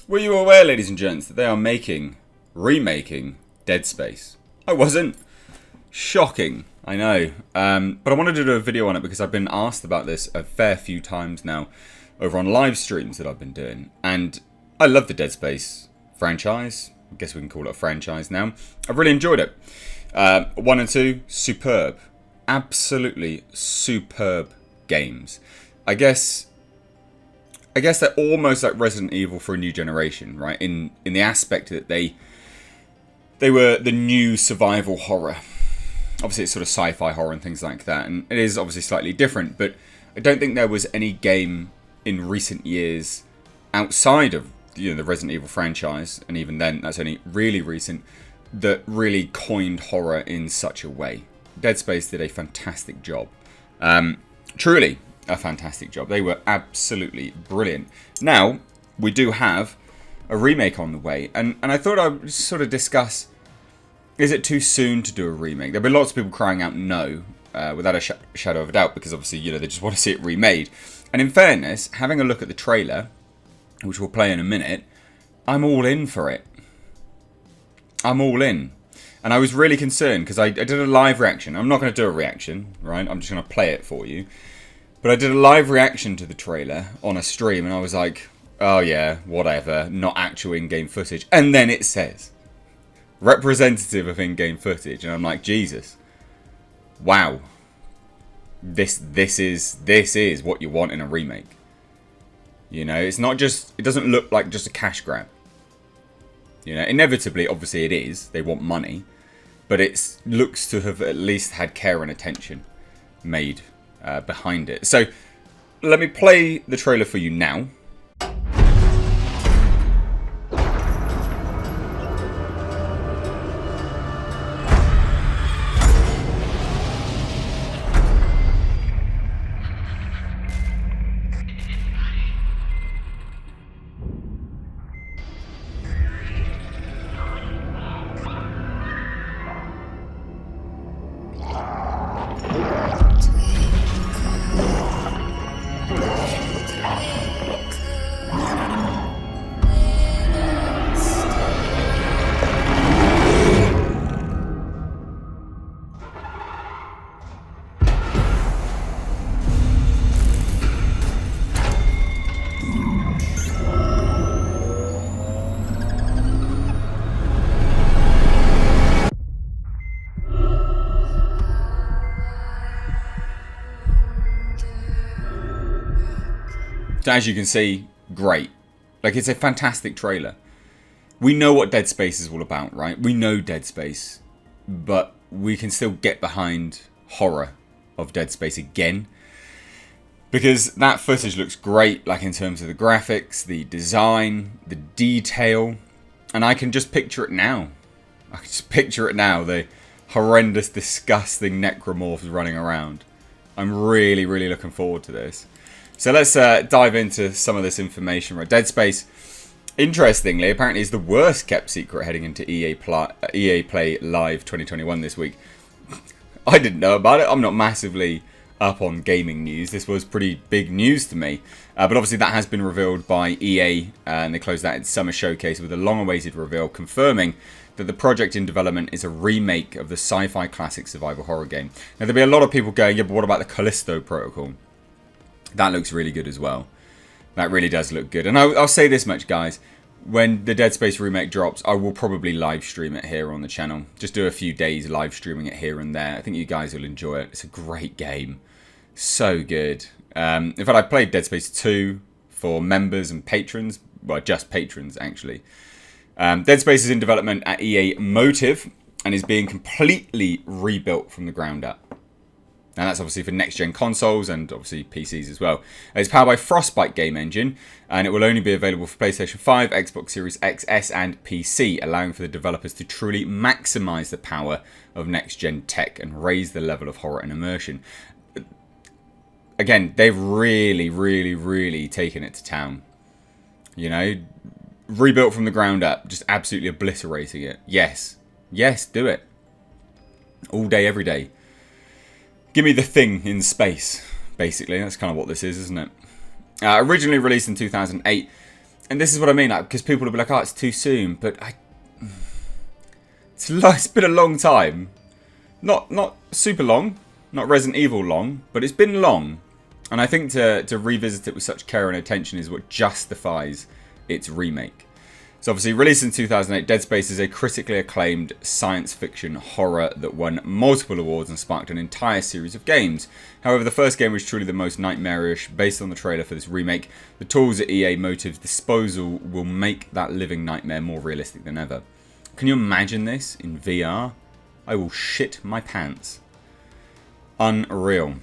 Were you aware, ladies and gents, that they are remaking Dead Space? I wasn't. Shocking, I know. But I wanted to do a video on it because I've been asked about this a fair few times now over on live streams that I've been doing. And I love the Dead Space franchise. I guess we can call it a franchise now. I've really enjoyed it. 1 and 2, superb. Absolutely superb games. I guess they're almost like Resident Evil for a new generation, right? In the aspect that they were the new survival horror. Obviously, it's sort of sci-fi horror and things like that, and it is obviously slightly different. But I don't think there was any game in recent years outside of the Resident Evil franchise, and even then, that's only really recent, that really coined horror in such a way. Dead Space did a fantastic job. Truly a fantastic job. They were absolutely brilliant. Now, we do have a remake on the way, and I thought I would sort of discuss, is it too soon to do a remake? There'll be lots of people crying out no, without a shadow of a doubt, because obviously, they just want to see it remade. And in fairness, having a look at the trailer, which we'll play in a minute, I'm all in for it. I'm all in. And I was really concerned, because I did a live reaction. I'm not going to do a reaction, right? I'm just going to play it for you. But I did a live reaction to the trailer on a stream, and I was like, oh yeah, whatever, not actual in-game footage. And then it says, representative of in-game footage. And I'm like, Jesus. Wow. This is what you want in a remake. It's not just, it doesn't look like just a cash grab. Inevitably, obviously it is. They want money. But it looks to have at least had care and attention made behind it. So, let me play the trailer for you now. So as you can see, great. Like, it's a fantastic trailer. We know what Dead Space is all about, right? We know Dead Space. But we can still get behind horror of Dead Space again. Because that footage looks great, like in terms of the graphics, the design, the detail. And I can just picture it now. I can just picture it now. The horrendous, disgusting necromorphs running around. I'm really, really looking forward to this. So let's dive into some of this information. Right, Dead Space, interestingly, apparently is the worst kept secret heading into EA Play Live 2021 this week. I didn't know about it. I'm not massively up on gaming news. This was pretty big news to me. But obviously that has been revealed by EA, and they closed that at Summer Showcase with a long-awaited reveal confirming that the project in development is a remake of the sci-fi classic survival horror game. Now, there'll be a lot of people going, yeah, but what about the Callisto Protocol? That looks really good as well. That really does look good. And I'll say this much, guys. When the Dead Space remake drops, I will probably live stream it here on the channel. Just do a few days live streaming it here and there. I think you guys will enjoy it. It's a great game. So good. In fact, I played Dead Space 2 for members and patrons. Well, just patrons, actually. Dead Space is in development at EA Motive and is being completely rebuilt from the ground up. Now that's obviously for next-gen consoles and obviously PCs as well. It's powered by Frostbite game engine, and it will only be available for PlayStation 5, Xbox Series XS and PC, allowing for the developers to truly maximise the power of next-gen tech and raise the level of horror and immersion. Again, they've really, really, really taken it to town. Rebuilt from the ground up, just absolutely obliterating it. Yes, do it. All day, every day. Give me the thing in space, basically. That's kind of what this is, isn't it? Originally released in 2008, and this is what I mean, like, because people will be like, oh, it's too soon, but it's been a long time. Not super long, not Resident Evil long, but it's been long. And I think to revisit it with such care and attention is what justifies its remake. So obviously, released in 2008, Dead Space is a critically acclaimed science fiction horror that won multiple awards and sparked an entire series of games. However, the first game was truly the most nightmarish. Based on the trailer for this remake, the tools at EA Motive's disposal will make that living nightmare more realistic than ever. Can you imagine this in VR? I will shit my pants. Unreal.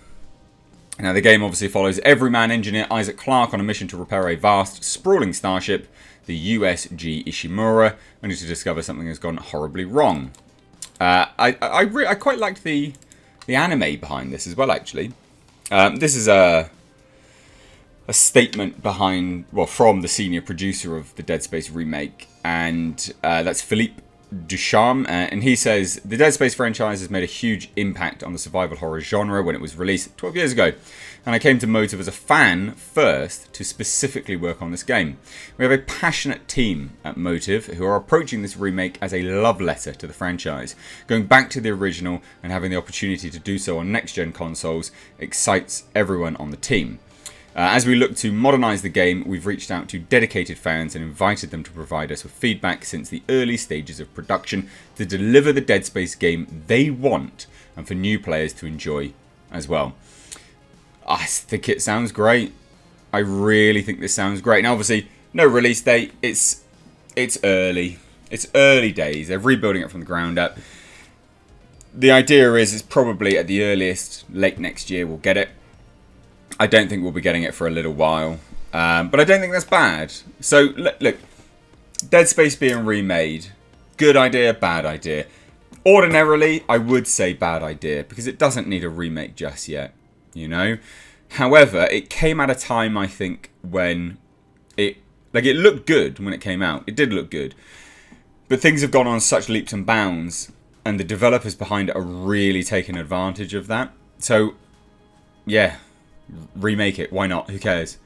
Now, the game obviously follows everyman engineer Isaac Clarke on a mission to repair a vast, sprawling starship, the USG Ishimura, only to discover something has gone horribly wrong. I quite liked the anime behind this as well, actually. This is a statement from the senior producer of the Dead Space remake, and that's Philippe Ducharme, and he says, the Dead Space franchise has made a huge impact on the survival horror genre when it was released 12 years ago, and I came to Motive as a fan first to specifically work on this game. We have a passionate team at Motive who are approaching this remake as a love letter to the franchise. Going back to the original and having the opportunity to do so on next-gen consoles excites everyone on the team. As we look to modernise the game, we've reached out to dedicated fans and invited them to provide us with feedback since the early stages of production to deliver the Dead Space game they want and for new players to enjoy as well. I think it sounds great. I really think this sounds great. Now, obviously, no release date. It's early. It's early days. They're rebuilding it from the ground up. The idea is it's probably at the earliest late next year we'll get it. I don't think we'll be getting it for a little while, but I don't think that's bad. So, look, Dead Space being remade, good idea, bad idea. Ordinarily, I would say bad idea, because it doesn't need a remake just yet, you know? However, it came at a time, I think, when it looked good when it came out. It did look good. But things have gone on such leaps and bounds, and the developers behind it are really taking advantage of that. So, yeah. Remake it, why not? Who cares?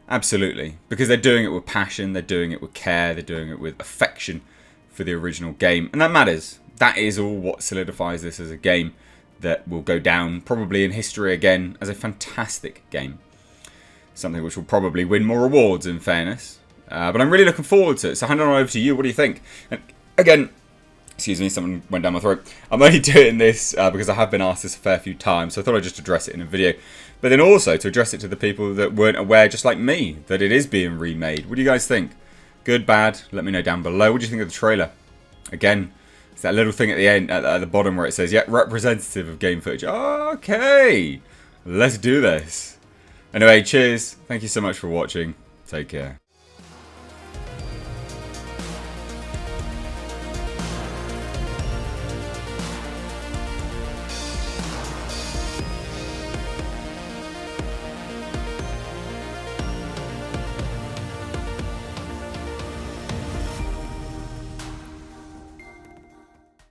Absolutely, because they're doing it with passion, they're doing it with care, they're doing it with affection for the original game, and that matters. That is all what solidifies this as a game that will go down probably in history again as a fantastic game. Something which will probably win more awards, in fairness, but I'm really looking forward to it. So hand it on over to you. What do you think? And again, excuse me, someone went down my throat. I'm only doing this because I have been asked this a fair few times, so I thought I'd just address it in a video. But then also to address it to the people that weren't aware, just like me, that it is being remade. What do you guys think? Good, bad? Let me know down below. What do you think of the trailer? Again, it's that little thing at the end, at the bottom where it says, yeah, representative of game footage. Okay, let's do this. Anyway, cheers. Thank you so much for watching. Take care.